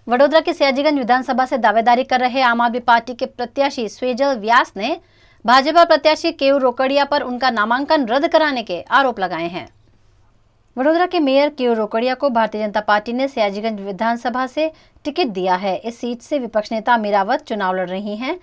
वडोदरा के सयाजीगंज विधानसभा से दावेदारी कर रहे आम आदमी पार्टी के प्रत्याशी स्वेजल व्यास ने भाजपा प्रत्याशी केयू रोकड़िया पर उनका नामांकन रद्द कराने के आरोप लगाए हैं। वडोदरा के मेयर केयू रोकड़िया को भारतीय जनता पार्टी ने सयाजीगंज विधानसभा से टिकट दिया है। इस सीट से विपक्ष नेता मीरावत चुनाव लड़ रही हैं।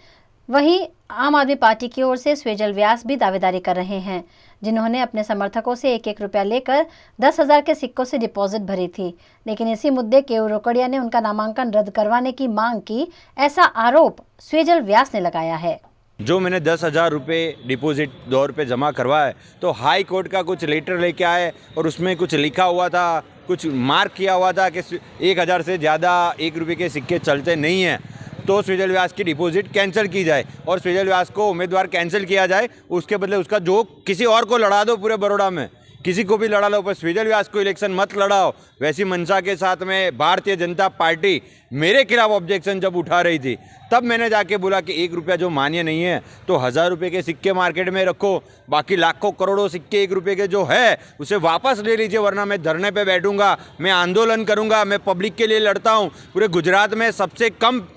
वहीं आम आदमी पार्टी की ओर से स्वेजल व्यास भी दावेदारी कर रहे हैं, जिन्होंने अपने समर्थकों से 1-1 रुपया लेकर 10,000 के सिक्कों से डिपॉजिट भरी थी। लेकिन इसी मुद्दे केयू रोकड़िया ने उनका नामांकन रद्द करवाने की मांग की, ऐसा आरोप स्वेजल व्यास ने लगाया है। जो मैंने 10,000 रुपये डिपॉजिट दौर पे जमा करवाया, तो हाई कोर्ट का कुछ लेटर लेके आए और उसमें कुछ लिखा हुआ था, कुछ मार्क किया हुआ था कि 1,000 से ज़्यादा 1 रुपये के सिक्के चलते नहीं हैं, तो स्वेजल व्यास की डिपॉजिट कैंसिल की जाए और स्वेजल व्यास को उम्मीदवार कैंसिल किया जाए। उसके बदले उसका जो किसी और को लड़ा दो, पूरे बड़ौदा में किसी को भी लड़ा लो, पर स्वेजल व्यास को इलेक्शन मत लड़ाओ। वैसी मंशा के साथ में भारतीय जनता पार्टी मेरे खिलाफ ऑब्जेक्शन जब उठा रही थी, तब मैंने जाके बोला कि 1 रुपया जो मान्य नहीं है तो 1,000 रुपये के सिक्के मार्केट में रखो, बाकी लाखों करोड़ों सिक्के 1 रुपये के जो है उसे वापस ले लीजिए, वरना मैं धरने पे बैठूंगा, मैं आंदोलन करूंगा। मैं पब्लिक के लिए लड़ता हूं। पूरे गुजरात में सबसे कम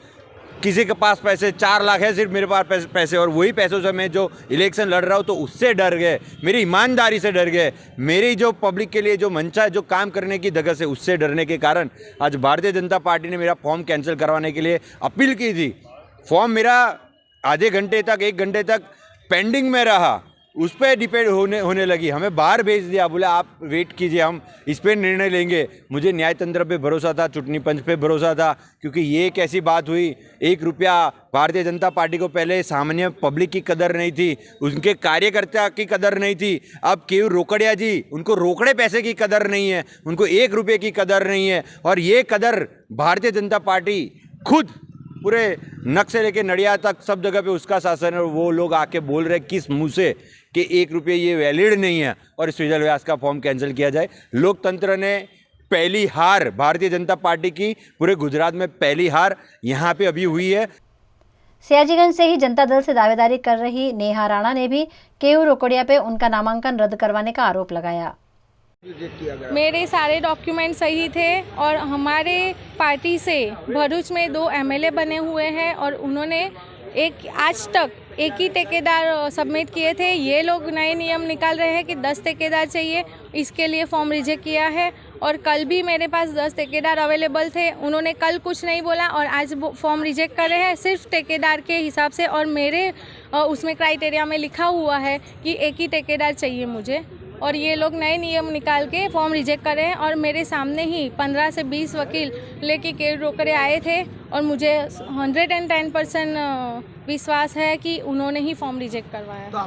किसी के पास पैसे 4 लाख है सिर्फ मेरे पास पैसे, और वही पैसों से मैं जो इलेक्शन लड़ रहा हूँ, तो उससे डर गए, मेरी ईमानदारी से डर गए, मेरी जो पब्लिक के लिए जो मंशा है, जो काम करने की धगस है, उससे डरने के कारण आज भारतीय जनता पार्टी ने मेरा फॉर्म कैंसिल करवाने के लिए अपील की थी। फॉर्म मेरा आधे घंटे तक 1 घंटे तक पेंडिंग में रहा, उस पर डिपेंड होने लगी। हमें बाहर भेज दिया, बोला आप वेट कीजिए, हम इस पर निर्णय लेंगे। मुझे न्यायतंत्र पे भरोसा था, चुनाव पंच पे भरोसा था, क्योंकि ये एक ऐसी बात हुई, 1 रुपया भारतीय जनता पार्टी को पहले सामान्य पब्लिक की कदर नहीं थी, उनके कार्यकर्ता की कदर नहीं थी। अब केयू रोकड़िया जी, उनको रोकड़े पैसे की कदर नहीं है, उनको 1 रुपये की कदर नहीं है, और ये कदर भारतीय जनता पार्टी खुद पूरे नक से लेके नड़िया तक सब जगह पे उसका शासन है। और वो लोग आके बोल रहे किस मुंह से कि 1 रुपये ये वैलिड नहीं है और स्वेजल व्यास का फॉर्म कैंसिल किया जाए। लोकतंत्र ने पहली हार, भारतीय जनता पार्टी की पूरे गुजरात में पहली हार यहाँ पे अभी हुई है। सयाजीगंज से ही जनता दल से दावेदारी कर रही नेहा राणा ने भी केयू रोकड़िया पे उनका नामांकन रद्द करवाने का आरोप लगाया। मेरे सारे डॉक्यूमेंट सही थे और हमारे पार्टी से भरूच में 2 एमएलए बने हुए हैं और उन्होंने आज तक एक ही ठेकेदार सबमिट किए थे। ये लोग नए नियम निकाल रहे हैं कि 10 ठेकेदार चाहिए, इसके लिए फॉर्म रिजेक्ट किया है। और कल भी मेरे पास 10 ठेकेदार अवेलेबल थे, उन्होंने कल कुछ नहीं बोला और आज फॉर्म रिजेक्ट कर रहे हैं सिर्फ ठेकेदार के हिसाब से। और मेरे उसमें क्राइटेरिया में लिखा हुआ है कि एक ही ठेकेदार चाहिए मुझे, और ये लोग नए नियम निकाल के फॉर्म रिजेक्ट कर रहे हैं। और मेरे सामने ही 15 से 20 वकील लेके केयू रोकड़िया आए थे और मुझे 110% विश्वास है कि उन्होंने ही फॉर्म रिजेक्ट करवाया।